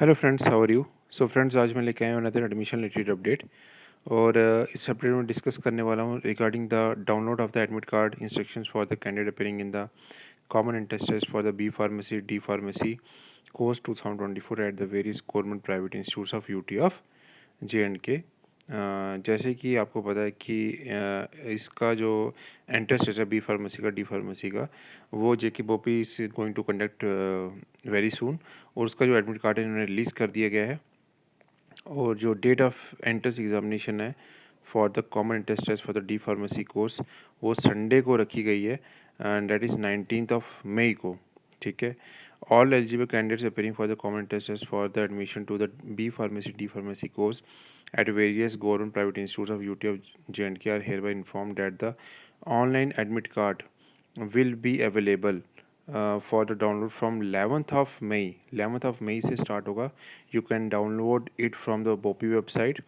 Hello friends, how are you. So friends, आज मैं लेके आया हूँ अनदर एडमिशन रिलेटेड अपडेट। और इस अपडेट में डिस्कस करने वाला हूँ regarding the download of the admit card instructions for the candidate appearing in the common entrance test for the B pharmacy D pharmacy course 2024 at the various government private institutes of UT of J and K. जैसे कि आपको पता है कि इसका जो entrance test है B pharmacy का डी फार्मेसी का, वो JK BOPEE is going to conduct very soon. और उसका जो एडमिट कार्ड है इन्होंने रिलीज़ कर दिया गया है। और जो डेट ऑफ एंट्रेंस एग्जामिनेशन है for the common entrance test for the D pharmacy course, वो संडे को रखी गई है and that is 19th of मई को। ठीक है। All eligible candidates appearing for the common entrance test for the admission to the B pharmacy D pharmacy course at various government private institutes of UT of J&K are hereby informed that the online admit card will be available for the download from 11th of May। 11th of May से start होगा। You can download it from the Bopi website.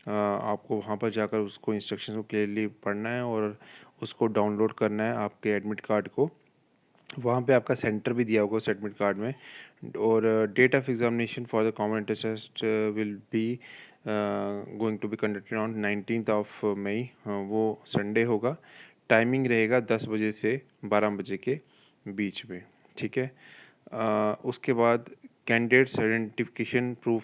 आपको वहाँ पर जाकर उसको instructions को clearly पढ़ना है और उसको डाउनलोड करना है आपके एडमिट कार्ड को। वहाँ पे आपका सेंटर भी दिया होगा उस एडमिट कार्ड में। और date of examination for the common entrance test will be going to be conducted on 19th of मई। वो संडे होगा। टाइमिंग रहेगा 10 बजे से 12 बजे के बीच में। ठीक है। उसके बाद candidates identification proof,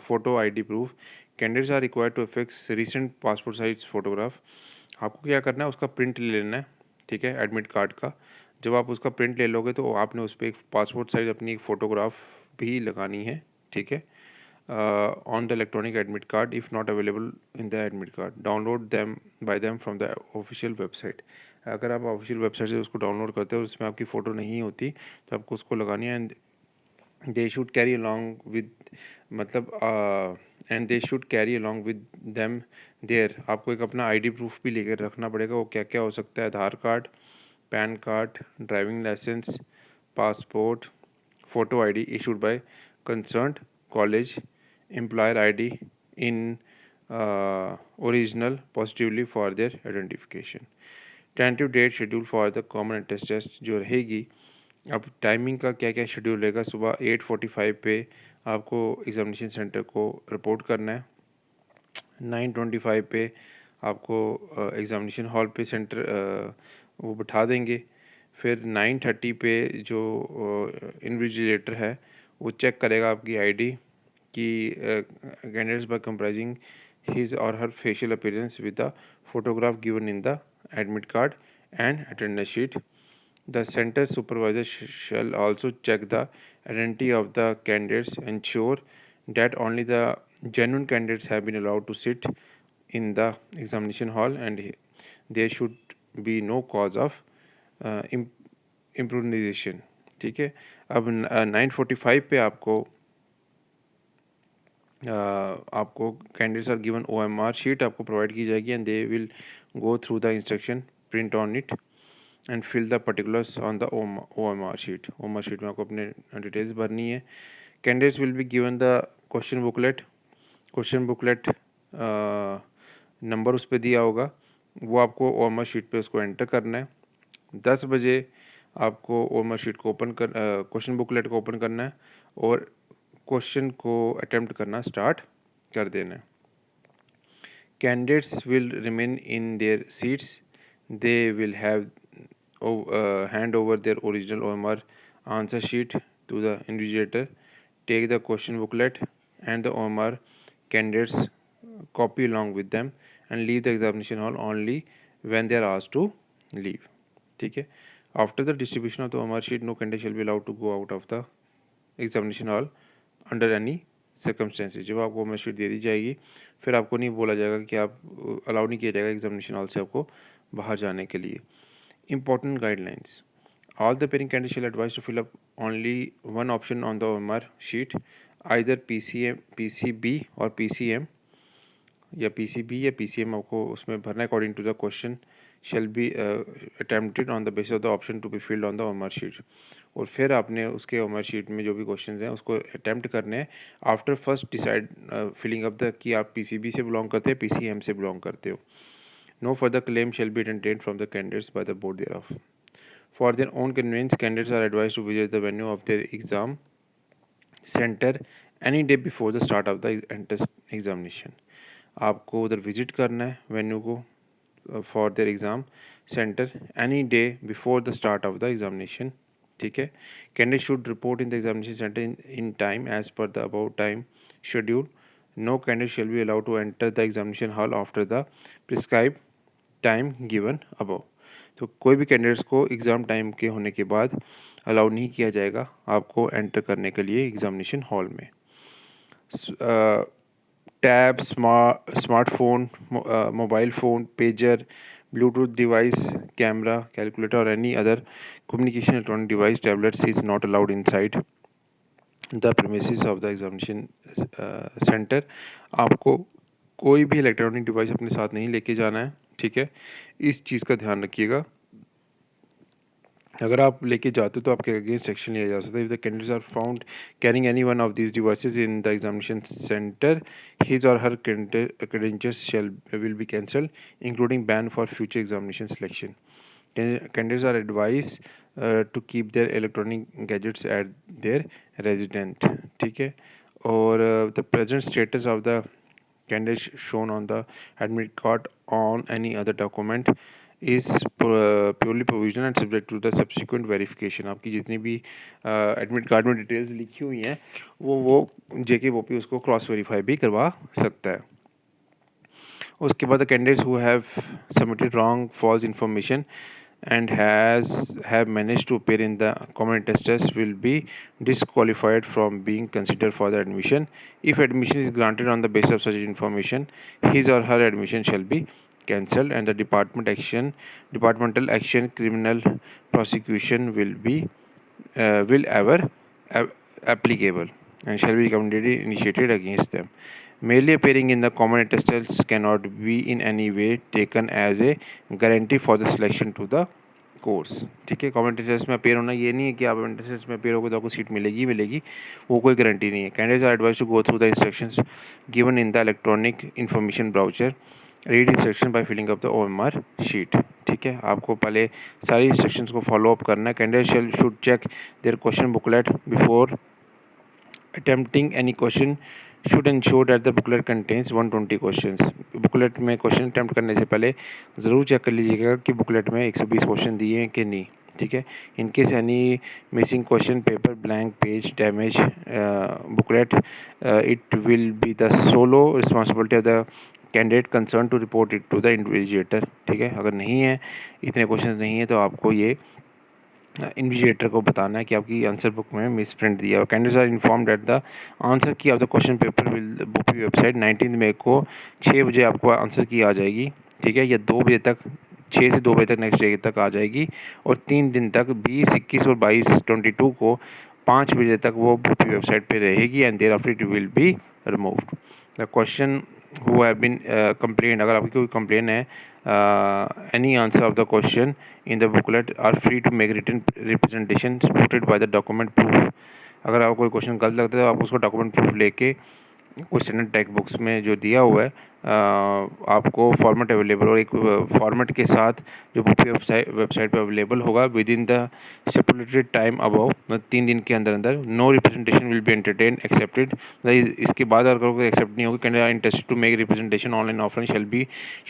photo ID proof. Candidates are required to affix recent passport size photograph. आपको क्या करना है, उसका प्रिंट ले लेना है। ठीक है, एडमिट कार्ड का। जब आप उसका प्रिंट ले लोगे तो आपने उस पर एक पासपोर्ट साइज अपनी एक फ़ोटोग्राफ भी लगानी है। ठीक है। On the electronic admit card if not available in the admit card, download them by them from the official website. अगर आप ऑफिशियल वेबसाइट से उसको डाउनलोड करते हो और उसमें आपकी फ़ोटो नहीं होती तो आपको उसको लगानी है। And they should carry along with, मतलब and they should carry along with them there. आपको एक अपना आईडी प्रूफ भी लेकर रखना पड़ेगा। वो क्या क्या हो सकता है, Aadhaar card, PAN card, driving licence, passport, photo ID issued by concerned college, employer ID in original positively for their identification। Tentative date schedule for the common entrance test जो रहेगी। अब टाइमिंग का क्या क्या शेड्यूल रहेगा, सुबह 8:45 पे आपको एग्जामिनेशन सेंटर को रिपोर्ट करना है। 9:25 पे आपको एग्जामिनेशन हॉल पे सेंटर वो बिठा देंगे। फिर 9:30 पे जो इन्विजिलेटर है वो चेक करेगा आपकी आईडी कि कैंडिडेट्स बाय कंप्राइजिंग हिज और her facial appearance with the photograph given in the admit card and attendance sheet. The center supervisor shall also check the identity of the candidates, ensure that only the genuine candidates have been allowed to sit in the examination hall, and there should be no cause of improvisation। ठीक है। अब 9:45 पे आपको candidates are given OMR sheet आपको provide की जाएगी and they will go through the instruction, print on it and fill the particulars on the OMR sheet. OMR sheet में आपको अपने डिटेल्स भरनी है। Candidates will be given the question booklet. Question booklet number उस पर दिया होगा, वो आपको OMR शीट पे उसको एंटर करना है। 10 बजे आपको OMR शीट को ओपन कर क्वेश्चन बुकलेट को ओपन करना है और क्वेश्चन को अटेम्प्ट करना स्टार्ट कर देना है। Candidates will remain in their seats. They will have hand over their original OMR answer sheet to the invigilator, take the question booklet and the OMR candidates copy along with them and leave the examination hall only when they are asked to leave। ठीक है। After the distribution of the OMR sheet, no candidate shall be allowed to go out of the examination hall under any circumstances. जब आपको OMR sheet दे दी जाएगी फिर आपको नहीं बोला जाएगा कि आप अलाउ नहीं किया जाएगा एग्जामिनेशन हॉल से आपको बाहर जाने के लिए। Important guidelines. All the appearing candidate shall advise to fill up only one option on the OMR sheet, either PCB or PCM या PCM आपको उसमें भरना है according to the question shall be attempted on the basis of the option to be filled on the OMR sheet। और फिर आपने उसके OMR sheet में जो भी क्वेश्चंस हैं उसको अटैम्प्ट करने हैं after first decide filling up the कि आप PCB से बिलोंग करते हैं PCM से बिलोंग करते हो। No further claim shall be entertained from the candidates by the board thereof। For their own convenience, candidates are advised to visit the venue of their exam centre any day before the start of the entrance examination. आपको उधर visit करना है venue को for their exam centre any day before the start of the examination. ठीक है। Candidate should report in the examination centre in time as per the about time schedule. No candidate shall be allowed to enter the examination hall after the prescribe time given above. तो कोई भी candidates को exam time के होने के बाद allow नहीं किया जाएगा आपको एंटर करने के लिए एग्जामिनेशन हॉल में। Tab, smartphone, mobile phone, pager, bluetooth device, camera, calculator और any other communication electronic device tablets is not allowed inside the premises of the examination center। आपको कोई भी इलेक्ट्रॉनिक डिवाइस अपने साथ नहीं लेके जाना है। ठीक है, इस चीज़ का ध्यान रखिएगा। अगर आप लेके जाते हो तो आपके अगेंस्ट एक्शन लिया जा सकता है। If the candidates are found carrying any one of these devices in the examination centre, his और her credentials shall will be cancelled, including ban for future examination selection। Candidates are advised to keep their electronic gadgets at their resident। ठीक है, और the present status of the candidate shown on the admit card on any other document is purely provisional and subject to the subsequent verification। आपकी जितनी भी admit card में details लिखी हुई हैं वो जेके वो भी उसको क्रॉस वेरीफाई भी करवा सकता है। उसके बाद candidates who have submitted wrong false information and have managed to appear in the common interest test will be disqualified from being considered for the admission। If admission is granted on the basis of such information, his or her admission shall be cancelled and the departmental action, criminal prosecution will ever applicable and shall be immediately initiated against them। Merely appearing in the common interest test cannot be in any way taken as a guarantee for the selection to the course. ठीक है, common test में appear होना ये नहीं है कि आप entrance test में अपेयर होगे तो आपको सीट मिलेगी, वो कोई गारंटी नहीं है। Candidates are advise to go through the instructions given in the electronic information brochure, read instruction by filling up the OMR sheet. ठीक है, आपको पहले सारी इंस्ट्रक्शंस को फॉलो अप करना है। Candidate should check their question booklet before attempting any question, should ensure that the booklet contains 120 questions। Booklet में question attempt करने से पहले ज़रूर चेक कर लीजिएगा कि बुकलेट में 120 क्वेश्चन दिए हैं कि नहीं। ठीक है, in case any missing question, paper blank, page damage booklet, it will be the solo responsibility of the candidate concern to report it to the invigilator. ठीक है, अगर नहीं है, इतने क्वेश्चन नहीं है तो आपको ये इन्विजिलेटर को बताना है कि आपकी आंसर बुक में मिस प्रिंट दिया। और candidates are informed that the answer key of the question paper will book की वेबसाइट 19 मई को 6 बजे आपको आंसर की आ जाएगी। ठीक है, या 2 बजे तक, 6 से 2 बजे तक नेक्स्ट डे तक आ जाएगी। और 3 दिन तक 20, 21 और 22 22 को 5 बजे तक वो बुक की वेबसाइट पर रहेगी and thereafter it will be removed. The question who have been complain, अगर आपकी कोई कंप्लेन है, any answer of the question in the booklet are free to make written representation supported by the document proof। अगर आपको कोई question गलत लगता है तो आप उसको डॉक्यूमेंट प्रूफ लेके क्वेश्चन टेक्स्ट बुक्स में जो दिया हुआ है आपको फॉर्मेट अवेलेबल, और एक फॉर्मेट के साथ जो बुक की वेबसाइट पर अवेलेबल होगा within the stipulated time above, 3 दिन के अंदर अंदर। No representation will be entertain accepted. इसके बाद अगर कोई एक्सेप्ट नहीं होगी, candidate interested to make representation online offline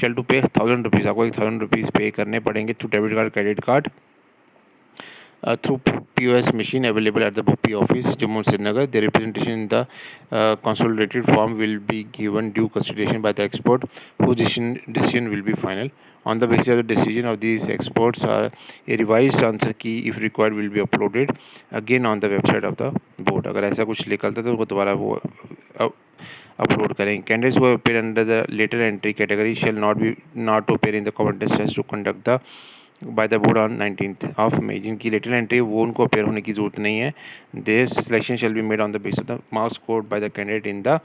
shall to pay 1000 rupees. आपको 1000 रुपीज़ पे करने पड़ेंगे through debit card, credit card, through POS machine available at the BOPI office, Jammu and Srinagar। The representation in the consolidated form will be given due consideration by the expert, whose decision will be final। On the basis of the decision of these experts, a revised answer key, if required, will be uploaded again on the website of the board। अगर ऐसा कुछ निकलता है तो वो दोबारा वो upload करेंगे। Candidates who appear under the later entry category shall not appear in the common test to conduct the by the board on 19th of मई। जिनकी लेटर एंट्री वो उनको अपेयर होने की जरूरत नहीं है। This selection shall be made on the base of the marks scored by the candidate in the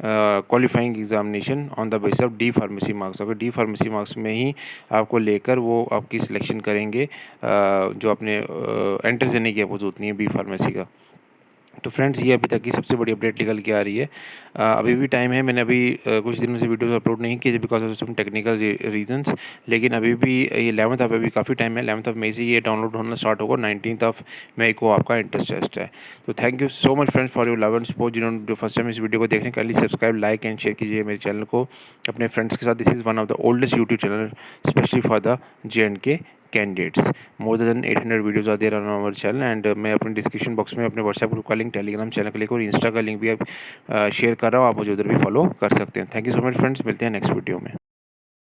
qualifying examination on the base of D pharmacy marks. अगर डी फार्मेसी मार्क्स में ही आपको लेकर वो आपकी सिलेक्शन करेंगे, जो अपने एंट्रेंस देने की आपको जरूरत नहीं है बी फार्मेसी का। तो फ्रेंड्स ये अभी तक की सबसे बड़ी अपडेट निकल के आ रही है। अभी भी टाइम है, मैंने अभी कुछ दिनों से वीडियोस अपलोड नहीं किए थे because of some technical reasons, लेकिन अभी भी ये 11th ऑफ अभी काफ़ी टाइम है, 11th ऑफ मई से ये डाउनलोड होना स्टार्ट होगा, 19th ऑफ मई को आपका इंटरेस्ट टेस्ट है। तो thank you so much friends for your love and support. जिन्होंने जो फर्स्ट टाइम इस वीडियो को देखने के लिए सब्सक्राइब, लाइक एंड शेयर कीजिए मेरे चैनल को अपने फ्रेंड्स के साथ। This is one of the oldest YouTube channel specially for the J&K candidates. More than 800 videos are there on our channel and मैं अपने डिस्क्रिप्शन बॉक्स में अपने व्हाट्सएप ग्रुप का लिंक, टेलीग्राम चैनल का लिंक और Insta का link भी share कर रहा हूँ, आप मुझे उधर भी फॉलो कर सकते हैं। Thank you so much friends, मिलते हैं नेक्स्ट वीडियो में।